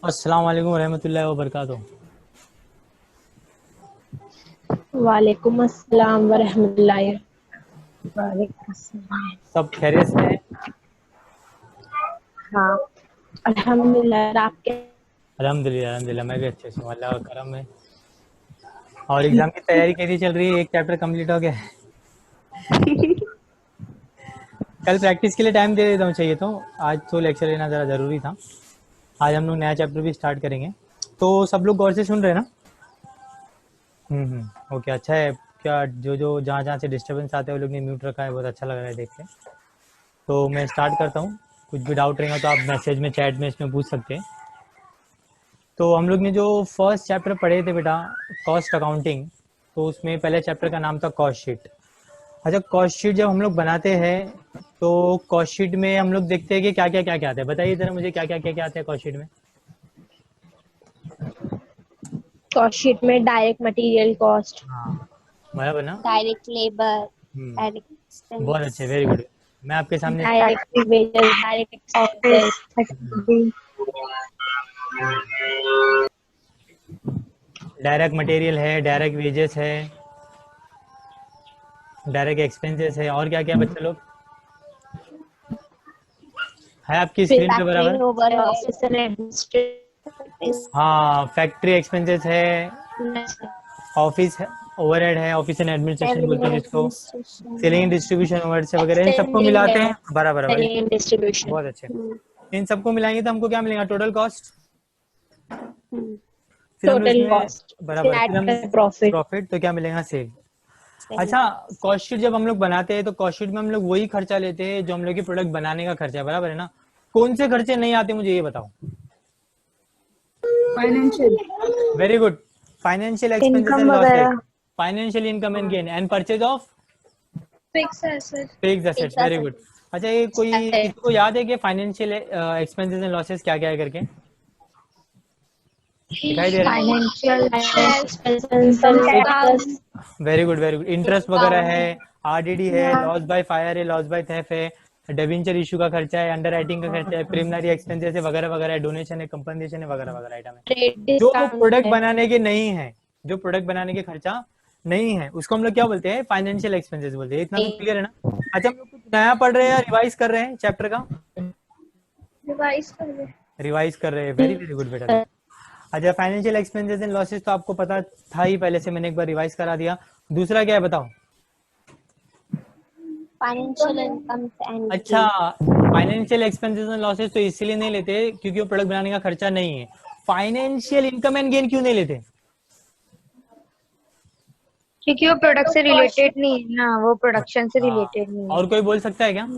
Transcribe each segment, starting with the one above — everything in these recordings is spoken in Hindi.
अस्सलाम वालेकुम रहमतुल्लाहि व बरकातुहू। वालेकुम अस्सलाम वरहमतुल्लाहि। वालेकुम अस्सलाम। सब खैरियत से हैं? हाँ, अल्हम्दुलिल्लाह। आपके? अल्हम्दुलिल्लाह अल्हम्दुलिल्लाह, मैं भी अच्छे से हूँ, अल्लाह का करम है। और एग्जाम की तैयारी कैसी चल रही है? एक चैप्टर कंप्लीट हो गया है। कल प्रैक्टिस के लिए टाइम दे देता हूँ चाहिए तो। आज तो लेक्चर लेना ज़रा ज़रूरी था। आज हम लोग नया चैप्टर भी स्टार्ट करेंगे, तो सब लोग गौर से सुन रहे हैं ना? ओके, अच्छा है। क्या जो जो जहाँ जहाँ से डिस्टर्बेंस आते हैं वो लोग ने म्यूट रखा है, बहुत अच्छा लग रहा है देख के। तो मैं स्टार्ट करता हूँ। कुछ भी डाउट रहेगा तो आप मैसेज में, चैट में, इसमें पूछ सकते हैं। तो हम लोग ने जो फर्स्ट चैप्टर पढ़े थे बेटा, कॉस्ट अकाउंटिंग, तो उसमें पहले चैप्टर का नाम था कॉस्ट शीट। अच्छा, कॉस्ट शीट जब हम लोग बनाते हैं तो कॉस्ट शीट में हम लोग देखते हैं कि क्या क्या आता है। बताइए जरा मुझे, क्या क्या आता है कॉस्ट शीट में? कॉस्ट शीट में डायरेक्ट मटेरियल कॉस्ट, हाँ, बराबर ना? डायरेक्ट लेबर, डायरेक्ट बहुत एक्सपेंस, अच्छे, वेरी गुड। मैं आपके सामने direct wages, direct expenses. Direct material है, डायरेक्ट वेजेस है, डायरेक्ट एक्सपेंसेस है, और क्या क्या बच्चे लोग है आपकी स्क्रीन पे फैक्ट्री बराबर? Overhead, office and administrative. हाँ, फैक्ट्री एक्सपेंसेस है, ऑफिस ओवरहेड है, ऑफिस एंड एडमिनिस्ट्रेशन बोलते हैं जिसको, सेलिंग डिस्ट्रीब्यूशन ओवरहेड से वगैरह, इन सबको एक्सटेंडिंग मिलाते है, हैं। बराबर बराबर, सेलिंग एंड डिस्ट्रीब्यूशन। बहुत अच्छे। इन सबको मिलाएंगे तो हमको क्या मिलेगा? Total cost. फिर हम लोग टोटल इसमें कॉस्ट, बराबर, फिर हम नेट प्रॉफिट। प्रॉफिट, तो क्या मिलेगा? सेल। अच्छा, कॉस्ट शीट जब हम लोग बनाते हैं तो कॉस्ट शीट में हम लोग वही खर्चा लेते हैं जो हम लोग की प्रोडक्ट बनाने का खर्चा है, बराबर है ना? कौन से खर्चे नहीं आते मुझे ये बताओ? Financial, very good. Financial expenses income and losses, वगैरह, financial income and gain, and purchase of fix asset. Fixed assets, very good. अच्छा, ये कोई किसी को याद है कि फाइनेंशियल एक्सपेंसेस एंड लॉसेस क्या क्या है करके? दिखाई दे रहा financial income expenses tax, plus है? Very good very good. Interest वगैरह है, आरडीडी है, लॉस बाय फायर है, लॉस बाय थेफ्ट है, डेबेंचर इशू का खर्चा है, अंडर राइटिंग का खर्चा है, प्रिलिमिनरी एक्सपेंसेस है, वगैरह वगैरह, डोनेशन है, कंपनसेशन है, वगैरह वगैरह आइटम है। ट्रेड जो डिस्काउंट प्रोडक्ट है। बनाने के नहीं है, जो प्रोडक्ट बनाने के खर्चा नहीं है, उसको हम लोग क्या बोलते हैं? फाइनेंशियल एक्सपेंसेस बोलते हैं। इतना तो क्लियर है ना? अच्छा, हम लोग कुछ नया पढ़ रहे हैं या रिवाइज कर रहे हैं चैप्टर का? रिवाइज कर रहे। रिवाइज कर रहे हैं, वेरी वेरी गुड बेटा। अच्छा, फाइनेंशियल एक्सपेंसेस एंड लॉसेस तो आपको पता था ही पहले से, मैंने एक बार रिवाइज करा दिया। दूसरा क्या है बताओ? फाइनेंशियल इनकम एंड अच्छा, फाइनेंशियल एक्सपेंसेस एंड लॉसेस तो इसीलिए नहीं लेते क्योंकि वो प्रोडक्ट बनाने का खर्चा नहीं है। फाइनेंशियल इनकम एंड गेन क्यों नहीं लेते? क्योंकि वो प्रोडक्ट से रिलेटेड नहीं है ना, वो प्रोडक्शन से हाँ, रिलेटेड नहीं और कोई बोल सकता है क्या?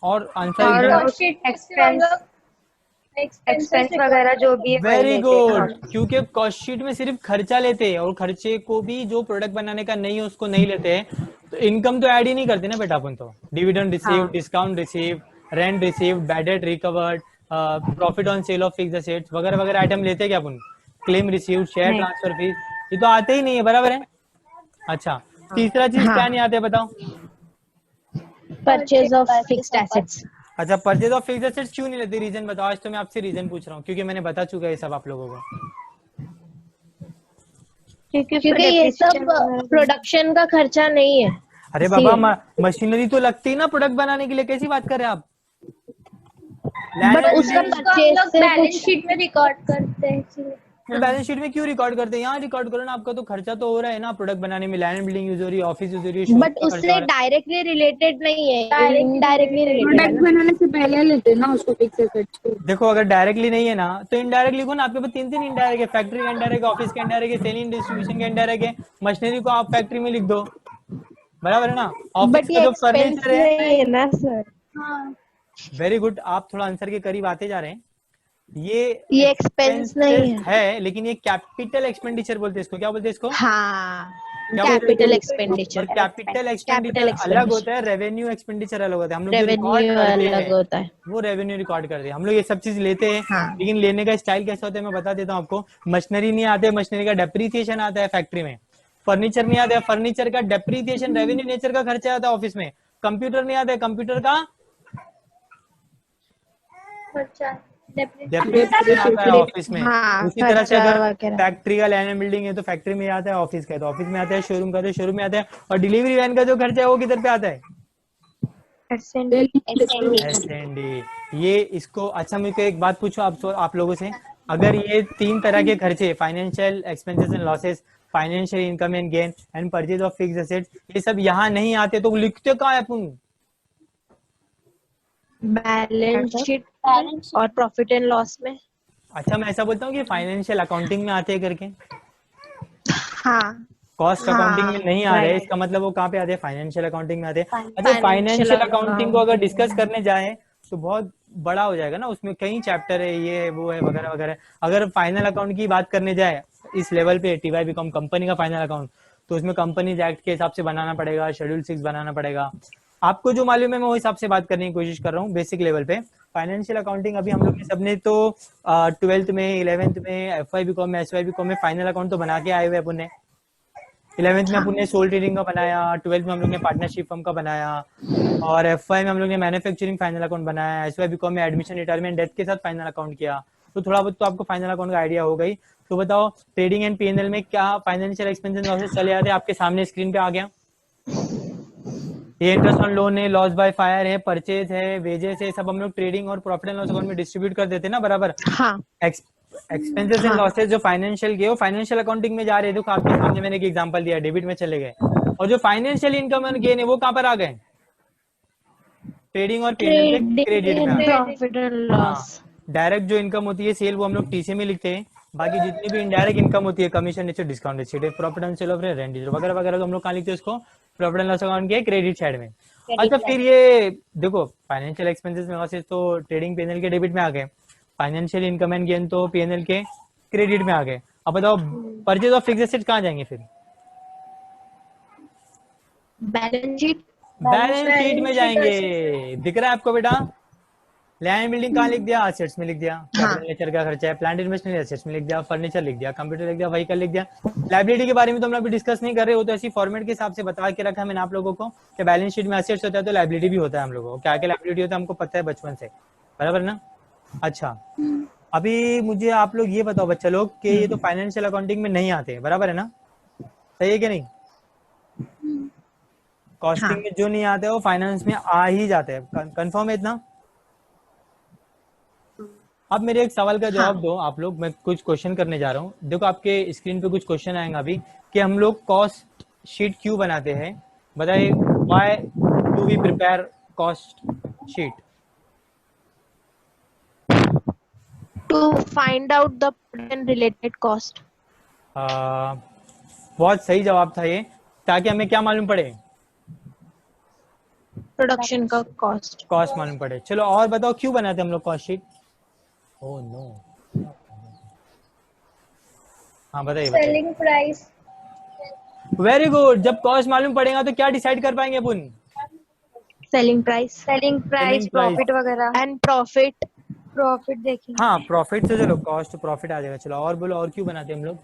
और आंसर है। एकदम और एक्सपेंस, एक्सपेंस वगैरह जो भी है वही वेरी लेते हैं गुड, cost। क्योंकि कॉस्ट शीट में सिर्फ खर्चा लेते हैं और खर्चे को भी जो प्रोडक्ट बनाने का नहीं है उसको नहीं लेते हैं। तो इनकम तो ऐड ही नहीं करते ना बेटा अपन तो। डिविडेंड रिसीव, हाँ, discount receive, rent receive, bad debt recovered, profit on sale of fixed assets, वगैरह वगैरह आइटम लेते हैं क्या अपन? क्लेम रिसीव, शेयर नहीं, ट्रांसफर फीस, ये तो आते ही नहीं है, बराबर है? अच्छा, तीसरा चीज क्या नहीं आते बताओ? Purchase of fixed assets. अच्छा, परचेज ऑफ फिक्स्ड एसेट्स क्यों नहीं लेते? रीजन बताओ। आज तो मैं आपसे रीजन पूछ रहा हूँ क्योंकि मैंने बता चुका है ये सब आप लोगों को। क्योंकि उसको क्योंकि ये सब डेप्रिसिएशन वगैरह प्रोडक्शन का खर्चा नहीं है, अरे बाबा, इसलिए। मशीनरी तो लगती है ना प्रोडक्ट बनाने के लिए, कैसी बात कर रहे हैं आप? लैंड बट एंड उसका बिल्डिंग परचेज से बैलेंस कुछ शीट में रिकॉर्ड करते हैं इसलिए। तो बैलेंस शीट में क्यों रिकॉर्ड करते हैं? यहाँ रिकॉर्ड करो ना, आपका तो खर्चा तो हो रहा है ना प्रोडक्ट बनाने में। लैंड एंड बिल्डिंग यूज हो रही है, ऑफिस यूज हो रही है, शोरूम बट का खर्चा हो उससे रहा डायरेक्टली रिलेटेड नहीं है, डायरेक्टली इनडायरेक्टली रिलेटेड रिलेटेड है प्रोडक्ट ना। बनाने से पहले लेते हैं ना उसको, फिक्स एसेट्स को। है। देखो, अगर डायरेक्टली नहीं है ना तो इनडायरेक्ट लिखो ना। आपके पास तीन तीन इनडायरेक्ट है, फैक्ट्री का इनडायरेक्ट, ऑफिस का इनडायरेक्ट है, सेलिंग डिस्ट्रीब्यूशन का इनडायरेक्ट है, मशीनरी को आप फैक्ट्री में लिख दो, बराबर है ना? ऑफिस बट का ये जो एक्सपेंस फर्नीचर है, नहीं है ना सर, हाँ, वेरी गुड, आप थोड़ा आंसर के करीब आते जा रहे हैं। ये ये एक्सपेंस नहीं एक्सपेंसेस है। है, लेकिन ये कैपिटल एक्सपेंडिचर बोलते हैं इसको। क्या बोलते हैं इसको? हाँ, क्या बोलते हैं कैपिटल इसको? और एक्सपेंडिचर। कैपिटल कैपिटल एक्सपेंडिचर अलग एक्सपेंडिचर, होता है, रेवेन्यू एक्सपेंडिचर अलग होता है। हम लोग जो रिकॉर्ड रेवेन्यू करते अलग हैं होता है। वो रेवेन्यू रिकॉर्ड करते हैं। हम लोग ये सब चीज लेते हैं, हाँ, लेकिन लेने का स्टाइल कैसा होता है मैं बता देता हूँ आपको। मशीनरी नहीं आते, मशीनरी का डेप्रीसिएशन आता है फैक्ट्री में। फर्नीचर नहीं आता है, फर्नीचर का डेप्रीसिएशन रेवेन्यू नेचर का खर्चा आता है ऑफिस में। कंप्यूटर नहीं आता है, कंप्यूटर का खर्चा। डेप्रिसिएशन आता है ऑफिस में। हाँ, उसी तरह से खर्चा अगर वगैरह। फैक्ट्री का लैंड एंड बिल्डिंग है तो फैक्ट्री में आता है, ऑफिस का है तो ऑफिस में आता है, शोरूम का है तो शोरूम में आता है, और डिलीवरी वैन का जो खर्चा है वो किधर पे आता है? एस&डी। ये इसको अच्छा, मेरे को एक बात पूछो आप लोगों से, अगर ये 3 तरह के खर्चे, financial expenses and losses, financial income and gain and purchase of fixed assets, ये सब यहाँ नहीं आते तो लिखते कहाँ है अपन? बैलेंस शीट Balance और प्रॉफिट एंड लॉस में। अच्छा, मैं ऐसा बोलता हूँ कि फाइनेंशियल अकाउंटिंग में आते हैं करके, हाँ कॉस्ट अकाउंटिंग में नहीं आ रहे, राइट। इसका मतलब वो कहाँ पे आते हैं? फाइनेंशियल अकाउंटिंग में आते हैं। अच्छा, फाइनेंशियल फाइनेंशियल अकाउंटिंग को अगर अकाउंटिंग डिस्कस में। करने जाए तो बहुत बड़ा हो जाएगा ना, उसमें कई चैप्टर है, ये है वो है वगैरह वगैरह। अगर फाइनल अकाउंट की बात करने जाए इस लेवल पे, टीवाई बीकॉम कंपनी का फाइनल अकाउंट, तो उसमें कंपनीज एक्ट के हिसाब से बनाना पड़ेगा, शेड्यूल 6 बनाना पड़ेगा। आपको जो मालूम है मैं वो हिसाब से बात करने की कोशिश कर रहा हूँ बेसिक लेवल पे। फाइनेंशियल अकाउंटिंग अभी हम लोग ने सबने तो 12th में, 11th में, एफवाई बीकॉम में, एसवाई बीकॉम में फाइनल अकाउंट तो बना के आए हुए अपन ने। 11th में अपन ने सोल ट्रेडिंग का बनाया, 12th में हम लोग ने पार्टनरशिप फर्म का बनाया, और एफवाई में हम लोग ने मैन्युफैक्चरिंग फाइनल अकाउंट बनाया, एसवाई बीकॉम में एडमिशन, रिटायरमेंट, डेथ के साथ फाइनल अकाउंट किया। तो थोड़ा बहुत तो आपको फाइनल अकाउंट का आइडिया हो गई। तो बताओ ट्रेडिंग एंड पीएनएल में क्या फाइनेंशियल एक्सपेंसेस लॉसेस चले जाते हैं? आपके सामने स्क्रीन पे आ गया। ये इंटरेस्ट ऑन लोन है, लॉस बाय फायर है, परचेज है, वेजेस है, सब हम लोग ट्रेडिंग और प्रॉफिट एंड लॉस अकाउंट में डिस्ट्रीब्यूट कर देते हैं ना बराबर। हाँ एक्सपेंसेस एंड लॉसेस जो फाइनेंशियल के, वो फाइनेंशियल अकाउंटिंग में जा रहे हैं। देखो आपके सामने मैंने एक एग्जांपल दिया, डेबिट में चले गए। और जो फाइनेंशियल इनकम एंड गेन है वो कहाँ पर आ गए? ट्रेडिंग और पीएनएल के क्रेडिट में आ गए। प्रॉफिट एंड हाँ, लॉस। डायरेक्ट जो इनकम होती है सेल, वो हम लोग टीसी में लिखते हैं। बाकी जितनी भी इनडायरेक्ट इनकम होती है, commission, receipt, discount receipt, profit and sale of rent वगैरह वगैरह, तो हम लोग कहाँ लिखते हैं उसको? प्रॉफिट एंड लॉस अकाउंट के क्रेडिट साइड में। अच्छा, credit फिर line. ये देखो फाइनेंशियल एक्सपेंसेस में लॉसेस तो ट्रेडिंग पीएनएल के डेबिट में आ गए, फाइनेंशियल इनकम एंड गेन तो पीएनएल के क्रेडिट में आ गए। अब बताओ परचेज ऑफ फिक्स्ड एसेट्स कहाँ जाएंगे फिर? Balance sheet. बैलेंस शीट में जाएंगे। दिख रहा है आपको बेटा? लैंड बिल्डिंग कहाँ लिख दिया? एसेट्स में लिख दिया। कैपिटल नेचर का खर्चा है, प्लांट इन्वेस्टमेंट एसेट्स में लिख दिया, फर्नीचर लिख दिया, कंप्यूटर लिख दिया, व्हीकल लिख दिया। लाइबिलिटी के बारे में तो हम लोग अभी डिस्कस नहीं कर रहे हो, तो ऐसी फॉर्मेट के हिसाब से बता के रखा है मैंने आप लोगों को कि बैलेंस शीट में एसेट्स होता है तो लाइबिलिटी भी होता है। हम लोगों को क्या क्या लाइबिलिटी होता है हमको पता है बचपन से, बराबर ना? अच्छा, अभी मुझे आप लोग ये बताओ बच्चा लोग कि ये तो फाइनेंशियल अकाउंटिंग में नहीं आते, बराबर है ना? सही है कि नहीं? कॉस्टिंग में जो नहीं आते वो फाइनेंस में आ ही जाते हैं। कंफर्म है इतना? अब मेरे एक सवाल का जवाब दो आप लोग। मैं कुछ क्वेश्चन करने जा रहा हूँ। देखो आपके स्क्रीन पे कुछ क्वेश्चन आएंगे अभी कि हम लोग कॉस्ट शीट क्यों बनाते हैं। बताइए, why do we prepare cost sheet? To find out the related cost. बहुत सही जवाब था ये। ताकि हमें क्या मालूम पड़े? प्रोडक्शन का कॉस्ट। कॉस्ट मालूम पड़े। चलो और बताओ क्यों बनाते हम लोग कॉस्ट शीट? ओह नो, हाँ बताइए बताइए। Selling price. Very good. जब कॉस्ट मालूम पड़ेगा तो क्या डिसाइड कर पाएंगे अपन? Selling price selling price, price profit वगैरह, एंड प्रॉफिट। प्रॉफिट देखेंगे। हाँ, प्रॉफिट से चलो कॉस्ट प्रॉफिट आ जाएगा। चलो और बोलो, और क्यों बनाते हैं हम लोग?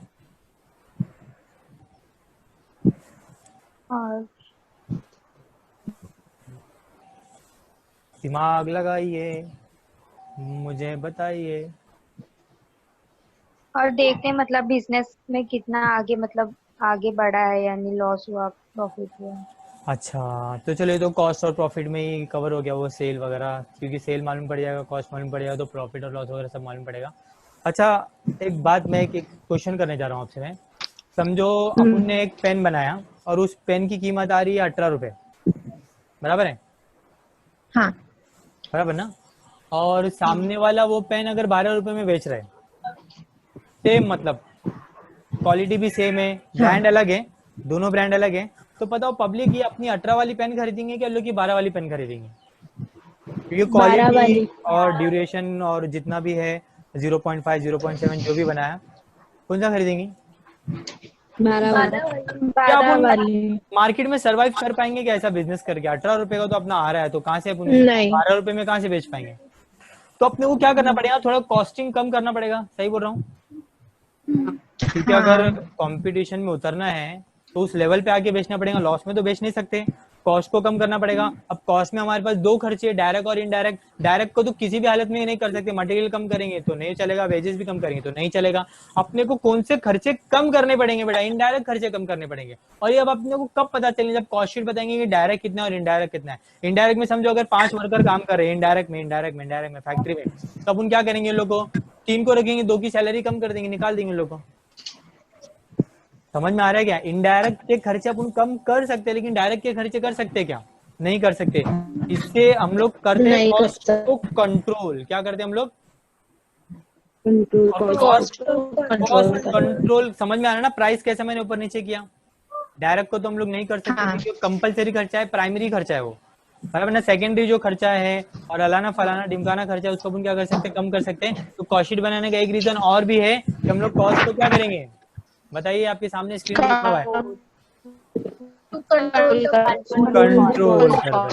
और दिमाग लगाइए, मुझे बताइए। और देखते हैं मतलब बिजनेस में कितना आगे, मतलब आगे बढ़ा है, यानी लॉस हुआ, प्रॉफिट हुआ। अच्छा, तो चलो ये तो कॉस्ट और प्रॉफिट में ही कवर हो गया, वो सेल वगैरह, क्योंकि सेल मालूम पड़ जाएगा, कॉस्ट मालूम पड़ जाएगा, तो प्रॉफिट और लॉस वगैरह सब मालूम पड़ेगा। अच्छा, एक बात मैं एक क्वेश्चन करने जा रहा हूँ आपसे। मैं समझो अपन ने एक पेन बनाया और उस पेन की कीमत आ रही है 18 रुपए, बराबर है? हाँ बराबर ना? और सामने वाला वो पेन अगर 12 रुपए में बेच रहा है, सेम मतलब क्वालिटी भी सेम है, ब्रांड अलग है, दोनों ब्रांड अलग है, तो बताओ पब्लिक ये अपनी 18 वाली पेन खरीदेंगे क्या लोग की 12 वाली पेन खरीदेंगे? क्योंकि 12 क्वालिटी वाली। और ड्यूरेशन और जितना भी है 0.5 0.7 जो भी बनाया, कौन सा खरीदेंगी? 12 वाली। क्या 12 अपन वाली। मार्केट में सरवाइव कर पाएंगे क्या ऐसा बिजनेस करके? 18 रुपए का तो अपना आ रहा है, तो कहाँ से अपन नहीं। 12 रुपए में कहाँ से बेच पाएंगे? तो अपने को क्या करना पड़ेगा? थोड़ा कॉस्टिंग कम करना पड़ेगा। सही बोल रहा हूँ? क्योंकि अगर कंपटीशन में उतरना है तो उस लेवल पे आके बेचना पड़ेगा, लॉस में तो बेच नहीं सकते। कॉस्ट को कम करना पड़ेगा। अब कॉस्ट में हमारे पास दो खर्चे, डायरेक्ट और इनडायरेक्ट। डायरेक्ट को तो किसी भी हालत में नहीं कर सकते, मटेरियल कम करेंगे तो नहीं चलेगा, वेजेस भी कम करेंगे तो नहीं चलेगा। अपने को कौन से खर्चे कम करने पड़ेंगे बेटा? इनडायरेक्ट खर्चे कम करने पड़ेंगे। और ये अब अपने को कब पता चलेंगे? जब कॉस्ट शीट बताएंगे कि डायरेक्ट कितना है और इनडायरेक्ट कितना है। इनडायरेक्ट में समझो अगर 5 वर्कर काम कर रहे हैं इनडायरेक्ट में फैक्ट्री में, तो अपन क्या करेंगे? लोग को 3 को रखेंगे, 2 की सैलरी कम कर देंगे, निकाल देंगे लोग को। समझ में आ रहा है क्या? इनडायरेक्ट के खर्चे अपन कम कर सकते हैं, लेकिन डायरेक्ट के खर्चे कर सकते हैं क्या? नहीं कर सकते। इससे हम लोग करते हैं नहीं कर कॉस्ट को कंट्रोल। क्या करते हैं हम लोग? Cost cost control. समझ में आ रहा है ना? प्राइस कैसे मैंने ऊपर नीचे किया। डायरेक्ट को तो हम लोग नहीं कर सकते क्योंकि कंपलसरी खर्चा है, प्राइमरी खर्चा है वो, बराबर ना। सेकेंडरी जो खर्चा है और अलाना फलाना डिमकाना खर्चा है, उसको अपन क्या कर सकते हैं? कम कर सकते हैं। तो कॉस्ट शीट बनाने का एक रीजन और भी है कि हम लोग कॉस्ट को क्या करेंगे? बताइए, आपके सामने स्क्रीन पे लिखा हुआ है, कंट्रोल कर रहे हैं।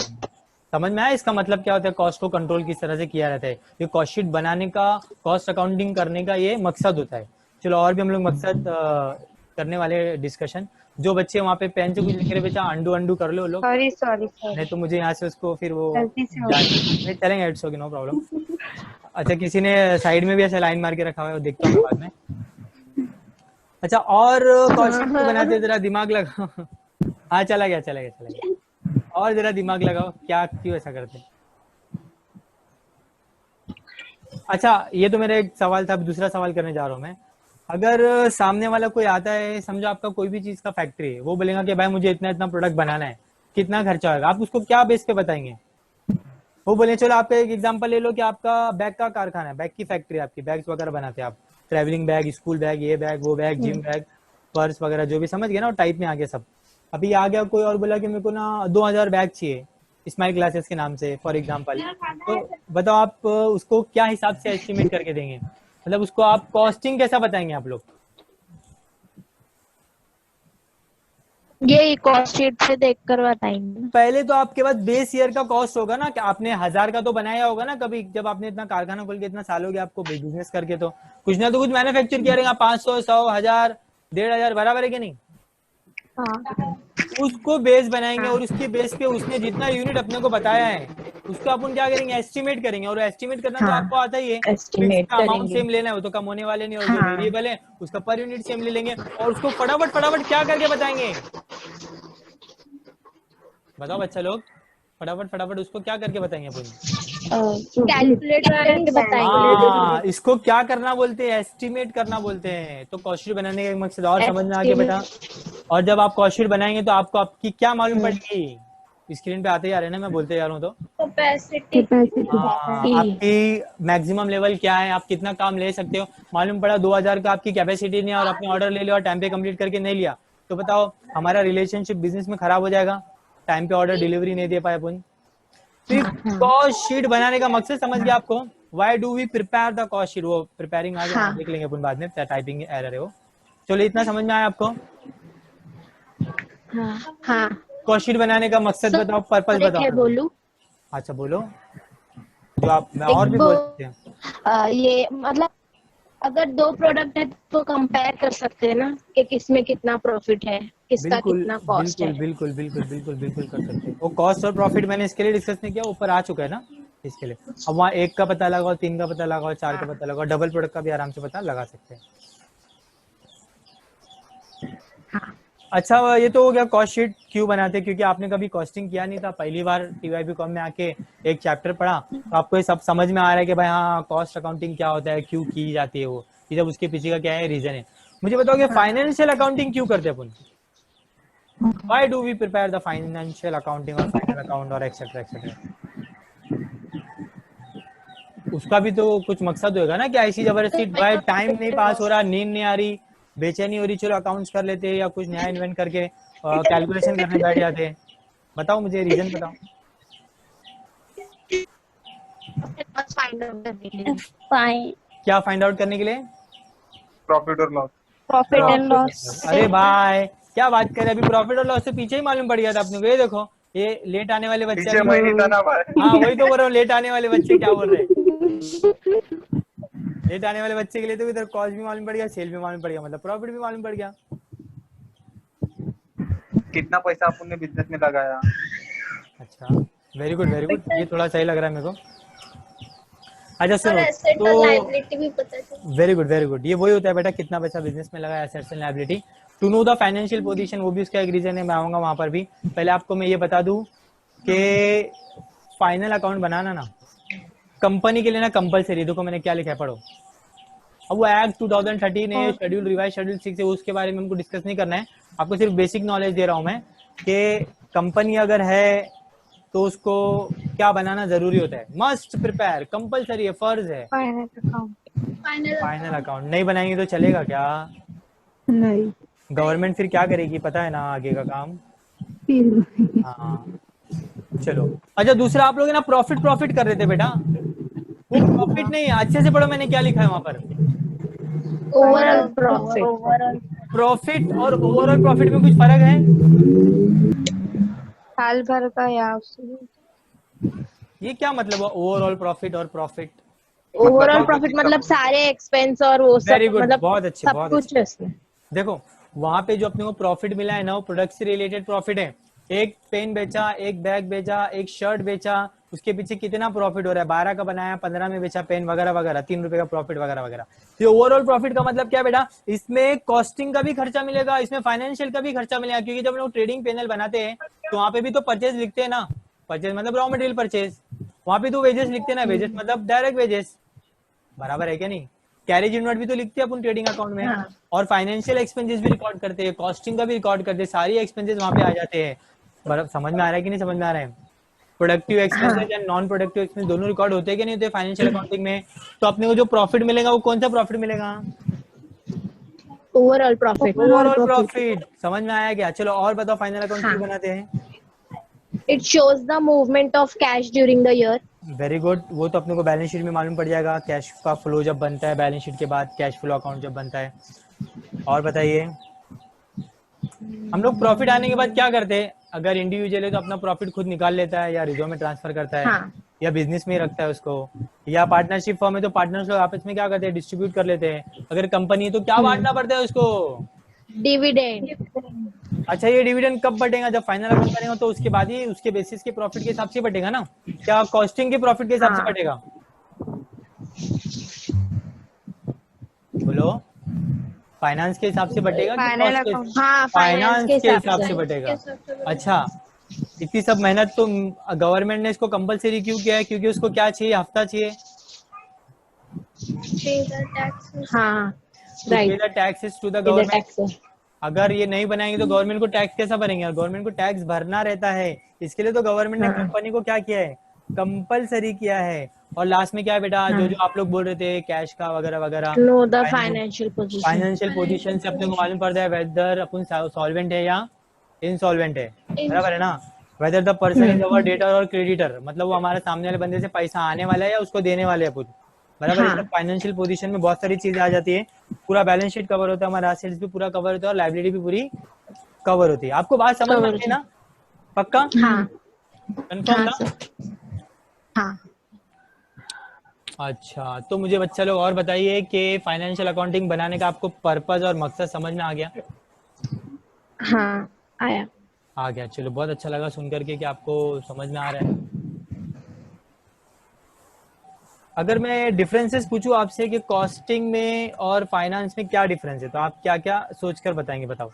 समझ में आया इसका मतलब क्या होता है? कॉस्ट को कंट्रोल किस तरह से किया जाता है। ये कॉस्ट शीट बनाने का, कॉस्ट अकाउंटिंग करने का ये मकसद होता है। चलो और भी हम लोग मकसद करने वाले डिस्कशन। जो बच्चे वहाँ पे पेन से कुछ लिख रहे बेटा, अंडू कर लो लोग, सॉरी नहीं तो मुझे यहाँ से उसको फिर वो गलती से हो नहीं चलेंगे। It's okay, no problem. अच्छा, किसी ने साइड में भी ऐसा लाइन मार के रखा हुआ है, वो देखता हूँ बाद में। अच्छा, और कॉस्ट शीट को बनाते जरा दिमाग लगाओ। हाँ, चला गया। और जरा दिमाग लगाओ, क्या क्यों ऐसा करते? अच्छा, ये तो मेरा एक सवाल था, अब दूसरा सवाल करने जा रहा हूँ मैं। अगर सामने वाला कोई आता है, समझो आपका कोई भी चीज का फैक्ट्री है, वो बोलेगा कि भाई मुझे इतना प्रोडक्ट बनाना है, कितना खर्चा होगा, आप उसको क्या बेस पे बताएंगे? वो बोले, चलो आपका एक एग्जांपल ले लो कि आपका बैग का कारखाना है, बैग की फैक्ट्री है आपकी, बैग्स वगैरह बनाते हैं आप, ट्रैवलिंग बैग, स्कूल बैग, ये बैग, वो बैग, जिम बैग, पर्स वगैरह, जो भी समझ गए ना, टाइप में आ गया सब। अभी आ गया कोई और बोला कि मेरे को ना 2000 बैग चाहिए स्माइल क्लासेस के नाम से, फॉर एग्जाम्पल। तो बताओ आप उसको क्या हिसाब से एस्टिमेट करके देंगे? मतलब उसको आप कॉस्टिंग कैसा बताएंगे आप लोग? ये कॉस्ट शीट से देखकर बताएंगे। पहले तो आपके पास बेस ईयर का कॉस्ट होगा ना, कि आपने 1000 का तो बनाया होगा ना कभी, जब आपने इतना कारखाना खोल के इतना साल हो गया आपको बिजनेस करके, तो कुछ ना तो कुछ मैन्युफैक्चर किया रहेगा, 500, 100, 1000, 1500, बराबर है कि नहीं? हाँ। उसको बेस बनाएंगे और उसके बेस पे उसने जितना यूनिट अपने को बताया है उसको अपन क्या करेंगे? एस्टिमेट करेंगे। और एस्टिमेट करना तो आपको आता ही है। फिक्स का अमाउंट सेम लेना है, वो तो कम होने वाले नहीं, और जो वेरिएबल है उसका पर यूनिट सेम ले लेंगे, और उसको फटाफट क्या करके बताएंगे? बताओ बच्चा लोग, फटाफट उसको क्या करके बताएंगे अपन? कैलकुलेट करके बताएंगे। हाँ, इसको क्या करना बोलते हैं? एस्टिमेट करना बोलते हैं। तो कॉस्ट शीट बनाने का एक मकसद और समझ में आ गया बेटा। और जब आप कॉस्ट शीट बनाएंगे तो आपको आपकी क्या मालूम पड़ेगी? स्क्रीन पे आते जा रहे हैं ना, मैं बोलते जा रहा हूँ तो कैपेसिटी। आपकी मैक्सिमम लेवल क्या है, आप कितना काम ले सकते हो। मालूम पड़ा 2000 का आपकी कैपेसिटी नहीं है और आपने ऑर्डर ले लिया और टाइम पे कंप्लीट करके नहीं लिया, तो बताओ हमारा रिलेशनशिप बिजनेस में खराब हो जाएगा। टाइम पे ऑर्डर डिलीवरी नहीं दे पाए अपन। फिर कॉस्ट शीट बनाने का मकसद समझ गया आपको? Why do we prepare the cost sheet? वो प्रिपेयरिंग आ गया, देख लेंगे अपन बाद में, टाइपिंग एरर है वो। चलो, इतना समझ में आया आपको? हाँ। कॉस्ट शीट बनाने का मकसद बताओ, पर्पस बताओ। बोलूं? अच्छा बोलो, जो आप मैं और भी बोल सकते हैं। ये मतलब अगर दो प्रोडक्ट है तो कंपेयर कर सकते हैं ना कि किसमें कितना प्रॉफिट है, किसका कितना कॉस्ट है। बिल्कुल कर सकते हैं। वो कॉस्ट और प्रॉफिट मैंने इसके लिए डिस्कस नहीं किया, ऊपर आ चुका है ना इसके लिए। अब वहाँ 1 का पता लगाओ, 3 का पता लगाओ, 4 का पता लगाओ, डबल प्रोडक्ट का भी आराम से पता लगा सकते हैं। अच्छा, ये तो हो गया कॉस्ट शीट क्यों बनाते हैं, क्योंकि आपने कभी कॉस्टिंग किया नहीं था, पहली बार TYB.com में आके एक चैप्टर पढ़ा, तो आपको ये सब समझ में आ रहा है कि भाई हाँ, कॉस्ट अकाउंटिंग क्या होता है, क्यों की जाती है वो, कि जब उसके पीछे का क्या है रीजन है। मुझे बताओ कि फाइनेंशियल अकाउंटिंग क्यों करते हैं अपन? Why do we prepare the financial accounting और फाइनल अकाउंट और एक्सेट्रा एक्सेट्रा? उसका भी तो कुछ मकसद होगा ना, कि ऐसी जबरदस्ती भाई टाइम नहीं पास हो रहा, नींद नहीं आ रही, बेचैनी हो रही, चलो अकाउंट्स कर लेते हैं, या कुछ नया इन्वेंट करके कैलकुलेशन करने बैठ जाते हैं। बताओ मुझे रीजन बताओ। क्या फाइंड आउट करने के लिए? प्रॉफिट और लॉस। Profit and loss. अरे भाई क्या बात कर रहे हैं, अभी प्रॉफिट और लॉस से पीछे ही मालूम पड़ गया था अपने को। ये देखो, ये लेट आने वाले बच्चे, पीछे मैं नहीं था ना भाई। हाँ वही तो बोल रहा हूँ, लेट आने वाले बच्चे क्या बोल रहे हैं। लेट आने वाले बच्चे के लिए तो इधर कॉस्ट भी मालूम पड़ गया, सेल भी मालूम पड़ गया, मतलब प्रॉफिट भी मालूम पड़ गया। कितना पैसा अपन ने बिजनेस में लगाया, अच्छा, वेरी गुड वेरी गुड, ये थोड़ा सही लग रहा है मेरे को। अच्छा और सुनो, एसेट और तो लायबिलिटी भी पता चले। वेरी गुड वेरी गुड, ये वही होता है बेटा, कितना पैसा बिजनेस में लगा, assets and liability, to know the financial position, वो भी उसका एक रीजन है, मैं आऊंगा वहां पर भी। पहले आपको मैं ये बता दूं कि फाइनल अकाउंट बनाना ना कंपनी के लिए ना कंपलसरी, देखो मैंने क्या लिखा है पढ़ो। अब वो एक्ट 2013 है, शेड्यूल रिवाइज शेड्यूल 6 है, उसके बारे में हमको डिस्कस नहीं करना है, आपको सिर्फ बेसिक नॉलेज दे रहा हूं मैं कि कंपनी अगर है तो उसको क्या बनाना जरूरी होता है, मस्ट प्रिपेयर, कंपलसरी है, फर्ज है। Final account. फाइनल अकाउंट नहीं बनाएंगे तो चलेगा क्या? नहीं, गवर्नमेंट फिर क्या करेगी पता है ना, आगे का काम। फिर हाँ चलो। अच्छा दूसरा, आप लोग ना प्रॉफिट प्रॉफिट कर रहे थे बेटा, वो प्रॉफिट नहीं है, अच्छे से पढ़ो मैंने क्या लिखा है वहां पर। Overall profit. ओवरऑल प्रॉफिट और ओवरऑल प्रॉफिट में कुछ फर्क है? साल भर का या उससे ये क्या मतलब है ओवरऑल प्रॉफिट और प्रॉफिट? ओवरऑल प्रॉफिट मतलब सारे एक्सपेंस और वो सब, वेरी गुड, मतलब बहुत अच्छे सब बहुत कुछ अच्छे। है उसमें। देखो वहां पे जो अपने को प्रॉफिट मिला है ना, वो प्रोडक्ट से रिलेटेड प्रॉफिट है। एक पेन बेचा, एक बैग बेचा, एक शर्ट बेचा, उसके पीछे कितना प्रॉफिट हो रहा है, 12 का बनाया, 15 में बेचा पेन वगैरह वगैरह, 3 रुपए का प्रॉफिट वगैरह वगैरह। तो ओवरऑल प्रॉफिट का मतलब क्या बेटा, इसमें कॉस्टिंग का भी खर्चा मिलेगा, इसमें फाइनेंशियल का भी खर्चा मिलेगा, क्योंकि जब लोग ट्रेडिंग पैनल बनाते हैं तो वहां पे भी तो परचेज लिखते हैं ना, परचेज मतलब रॉ मटेरियल परचेज, वहां पे तो वेजेस लिखते हैं ना, वेजेस मतलब डायरेक्ट वेजेस, बराबर है क्या नहीं? कैरेज इनवर्ट भी तो लिखते हैं अपन ट्रेडिंग अकाउंट में, हाँ। और फाइनेंशियल एक्सपेंसेस भी रिकॉर्ड करते हैं, कॉस्टिंग का भी रिकॉर्ड करते हैं, सारी एक्सपेंसेस वहां पे आ जाते हैं। बराबर समझ में आ रहा है कि नहीं समझ में आ रहा है? Productive expenses and non productive expense दोनों रिकॉर्ड होते हैं कि नहीं होते फाइनेंशियल अकाउंटिंग में? तो अपने को जो प्रॉफिट मिलेगा वो कौन सा प्रॉफिट मिलेगा? Overall profit. Overall profit. समझ में आया क्या? चलो और बताओ फाइनल अकाउंट क्यों हाँ। बनाते हैं? It shows the movement of cash during the year. Very good, वो तो अपने को बैलेंस शीट में मालूम पड़ जाएगा, कैश का फ्लो जब बनता है बैलेंस शीट के बाद, कैश फ्लो अकाउंट जब बनता है। और बताइए, हम लोग प्रॉफिट आने के बाद क्या करते हैं? अगर इंडिविजुअल है तो अपना प्रॉफिट खुद निकाल लेता है, या रिजर्व में ट्रांसफर करता है, हाँ। या बिजनेस में ही रखता है उसको, या पार्टनरशिप फॉर्म है तो पार्टनर्स लोग आपस में क्या करते हैं, डिस्ट्रीब्यूट कर लेते हैं। अगर कंपनी है तो क्या बांटना पड़ता है उसको? डिविडेंड। अच्छा ये डिविडेंड कब बटेगा? जब फाइनल अकाउंट बनेगा तो उसके बाद ही उसके बेसिस के प्रॉफिट के हिसाब से बटेगा ना, क्या कॉस्टिंग के प्रॉफिट के हिसाब से हाँ। बटेगा? बोलो, फाइनेंस के हिसाब से बटेगा कि फाइनल कॉस्ट के? अकाउंट। हाँ, फाइनेंस के हिसाब से। से बटेगा। अच्छा, इतनी सब मेहनत तो गवर्नमेंट ने इसको कंपलसरी क्यों किया है? क्योंकि उसको क्या चाहिए, हफ्ता चाहिए हाँ to pay right, the taxes to the इधर गवर्नमेंट। टैक्स है। अगर ये नहीं बनाएंगे तो गवर्नमेंट को टैक्स कैसा भरेंगे? और गवर्नमेंट को टैक्स भरना रहता है, इसके लिए तो गवर्नमेंट ने हाँ। कंपनी को क्या किया है, कंपलसरी किया है। और लास्ट में क्या है बेटा, जो जो आप लोग बोल रहे थे कैश का वगैरह वगैरह, no the financial position. Financial position से अपने को मालूम पड़ता है वेदर अपन सॉल्वेंट है या इनसॉल्वेंट है, बराबर है ना? Whether the person is our debtor और क्रेडिटर, मतलब वो हमारे सामने वाले बंदे से पैसा आने वाला है या उसको देने वाले हैं, बराबर। हाँ। इस फाइनेंशियल पोजीशन में बहुत सारी चीजें आ जाती है, पूरा बैलेंस शीट कवर होता है, हमारा एसेट्स भी पूरा कवर होता है और लाइबिलिटी भी पूरी कवर होती है। आपको बात समझ में आती है ना? पक्का हाँ। कंफर्म हाँ ना? सर। हाँ। अच्छा तो मुझे बच्चा लोग और बताइए कि फाइनेंशियल अकाउंटिंग बनाने का आपको पर्पस और मकसद समझ में आ गया? हाँ आया। आ गया, चलो बहुत अच्छा लगा सुन करके कि आपको समझ में आ रहा है। अगर मैं डिफरेंसेस पूछूं आपसे कि कॉस्टिंग में और फाइनेंस में क्या डिफरेंस है, तो आप क्या क्या सोचकर बताएंगे? बताओ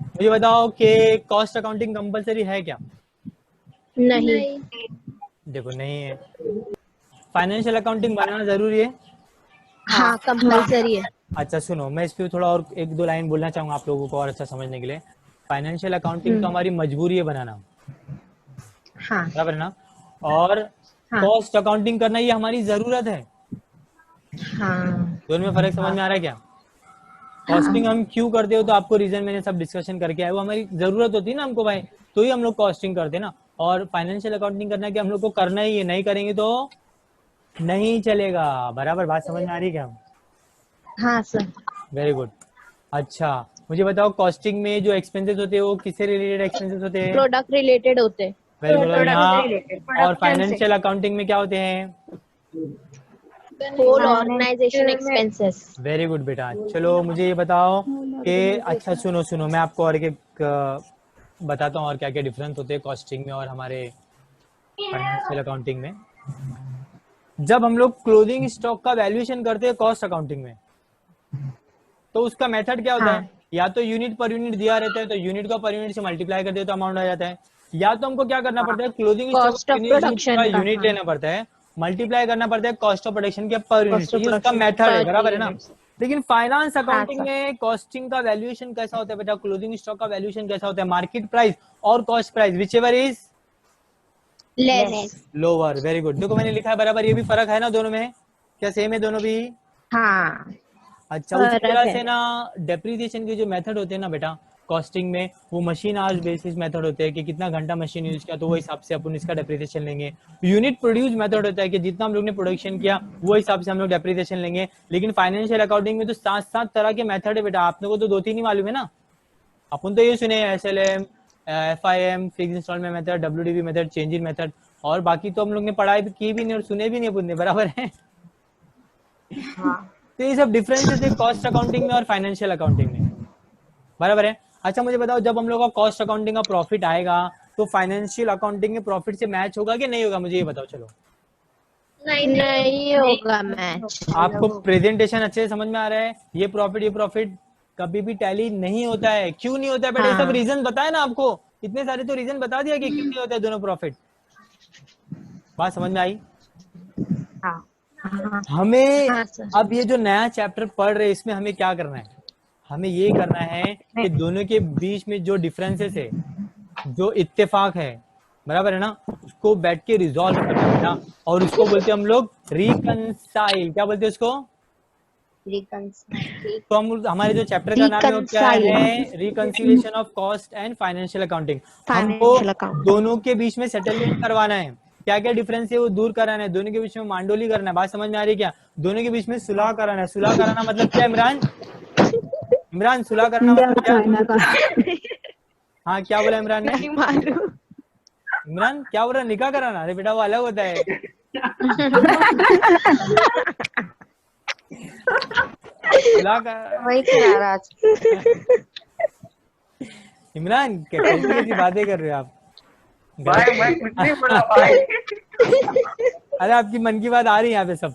मुझे, बताओ कि कॉस्ट अकाउंटिंग कंपलसरी है क्या? नहीं। देखो नहीं है। फाइनेंशियल अकाउंटिंग बनाना जरूरी है? हाँ कंपलसरी है। अच्छा सुनो, मैं इस पे थोड़ा और एक दो लाइन बोलना चाहूंगा आप लोगों को और अच्छा समझने के लिए। फाइनेंशियल अकाउंटिंग तो हमारी मजबूरी है बनाना, हाँ। बराबर है ना? और हाँ। कॉस्ट अकाउंटिंग करना ये हमारी जरूरत है। हाँ। दोनों में फर्क समझ में आ रहा है क्या? कॉस्टिंग हम क्यों करते हो तो आपको रीजन मैंने सब डिस्कशन करके आया, वो हमारी जरूरत होती है ना हमको भाई, तो ही हम लोग कॉस्टिंग करते हैं ना। और फाइनेंशियल अकाउंटिंग करना कि हम लोग को करना ही है, नहीं करेंगे तो नहीं चलेगा, बराबर बात समझ में आ रही है क्या? हाँ सर। Very good. अच्छा मुझे बताओ, कॉस्टिंग में जो एक्सपेंसेस होते हैं वो किससे रिलेटेड एक्सपेंसेस होते हैं? प्रोडक्ट रिलेटेड होते हैं। Very good. और यहाँ और प्रोडक्शन से फाइनेंशियल अकाउंटिंग में क्या होते हैं? Whole organisation expenses. Very good बेटा। चलो मुझे ये बताओ कि, अच्छा सुनो सुनो, मैं आपको और एक बताता हूँ और क्या क्या डिफरेंस होते हैं कॉस्टिंग में और हमारे फाइनेंशियल अकाउंटिंग में। जब हम लोग क्लोजिंग स्टॉक का वैल्यूएशन करते हैं कॉस्ट अकाउंटिंग में, तो उसका मेथड क्या होता है? या तो यूनिट पर यूनिट दिया रहता है तो यूनिट को पर यूनिट से मल्टीप्लाई कर दे तो अमाउंट आ जाता है, या तो हमको क्या करना पड़ता है क्लोजिंग कॉस्ट ऑफ प्रोडक्शन का यूनिट लेना पड़ता है, मल्टीप्लाई करना पड़ता है कॉस्ट ऑफ प्रोडक्शन के पर यूनिट। ये उसका मेथड है, बराबर है ना। लेकिन फाइनेंस अकाउंटिंग में कॉस्टिंग का वैल्यूएशन कैसा होता है बेटा? क्लोजिंग स्टॉक का वैल्यूएशन कैसा होता है? मार्केट प्राइस और cost price which ever is less. Lower. Very good. देखो मैंने लिखा है बराबर, ये भी फर्क है ना दोनों में? क्या सेम है दोनों भी? हाँ अच्छा, उसी फर्क तरह है। से ना डेप्रिसिएशन के जो मेथड होते हैं ना बेटा कॉस्टिंग में, वो मशीन आवर्स बेसिस मेथड होते हैं कि कितना घंटा मशीन यूज किया तो वो हिसाब से अपन इसका डेप्रिसिएशन लेंगे। यूनिट प्रोड्यूस मेथड होता है कि जितना हम लोग ने प्रोडक्शन किया वो हिसाब से हम लोग डेप्रिसिएशन लेंगे। लेकिन फाइनेंशियल अकाउंटिंग में तो 7 तरह के मेथड है बेटा, आपने को तो 2-3 ही मालूम है ना। अपन तो ये सुने SLM, FIM, fix instalment method, WDV method, change in method, और बाकी तो हम लोग ने पढ़ाई की भी नहीं और सुने भी नहीं अपन ने, बराबर है। तो ये सब डिफरेंसेस है कॉस्ट अकाउंटिंग में और फाइनेंशियल अकाउंटिंग में, बराबर है। अच्छा मुझे बताओ, जब हम लोग का कॉस्ट अकाउंटिंग का प्रॉफिट आएगा तो फाइनेंशियल अकाउंटिंग के प्रॉफिट से मैच होगा कि नहीं होगा? मुझे ये बताओ। चलो नहीं होगा मैच। आपको प्रेजेंटेशन अच्छे से समझ में आ रहा है? ये प्रॉफिट कभी भी टैली नहीं होता है। क्यों नहीं होता है बेटा? ये सब रीजन बताए ना आपको, इतने सारे तो रीजन बता दिया कि क्यों नहीं होता है दोनों प्रॉफिट। बात समझ में आई? हमें अब ये जो नया चैप्टर पढ़ रहे हैं इसमें हमें क्या करना है? हमें ये करना है कि दोनों के बीच में जो डिफरेंसेस है, जो इत्तेफाक है, बराबर है ना, उसको बैठ के रिजॉल्व करना है ना। और उसको बोलते हैं हम लोग रिकंसाइल। क्या बोलते हैं उसको? तो हम हमारे जो चैप्टर का नाम है वो क्या है? Reconciliation of cost and financial accounting. हमको दोनों के बीच में सेटलमेंट करवाना है। क्या क्या डिफरेंस है वो दूर कराना है, दोनों के बीच में मांडोली करना है। बात समझ में आ रही है क्या? दोनों के बीच में सुलह कराना है। सुलह कराना मतलब क्या इमरान? इमरान सुलह करना मतलब क्या? चाइना का हाँ क्या बोला इमरान ने? इमरान क्या बोल रहा? निकाह कराना? अरे बेटा वो अलग होता है। वही करा रहा आज। इमरान कैसी बातें कर रहे हो आप? भाई मैं कुछ नहीं बोला भाई। अरे आपकी मन की बात आ रही है यहाँ पे सब,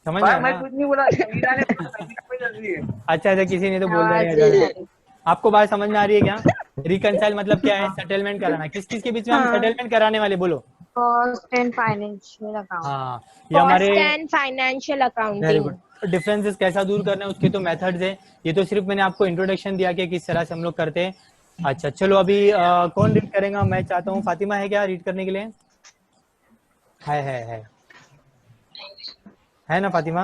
समझ भाई में मैं ना? कुछ नहीं बोला, मीरा ने बोला, मीरा पे चल रही है। अच्छा किसी ने तो बोल दिया है। आपको बात समझ में आ रही है क्या? रिकंसाइल मतलब क्या है? सेटलमेंट कराना। किस किस के बीच में हम सेटलमेंट कराने वाले? बोलो। Cost and financial account. हाँ, ये हमारे financial very accounting. Good. Differences कैसा दूर करना है उसके तो मेथड्स है। ये तो सिर्फ मैंने आपको इंट्रोडक्शन दिया कि किस तरह से हम लोग करते हैं। अच्छा चलो अभी कौन रीड करेगा? मैं चाहता हूँ फातिमा है क्या रीड करने के लिए? है ना फातिमा?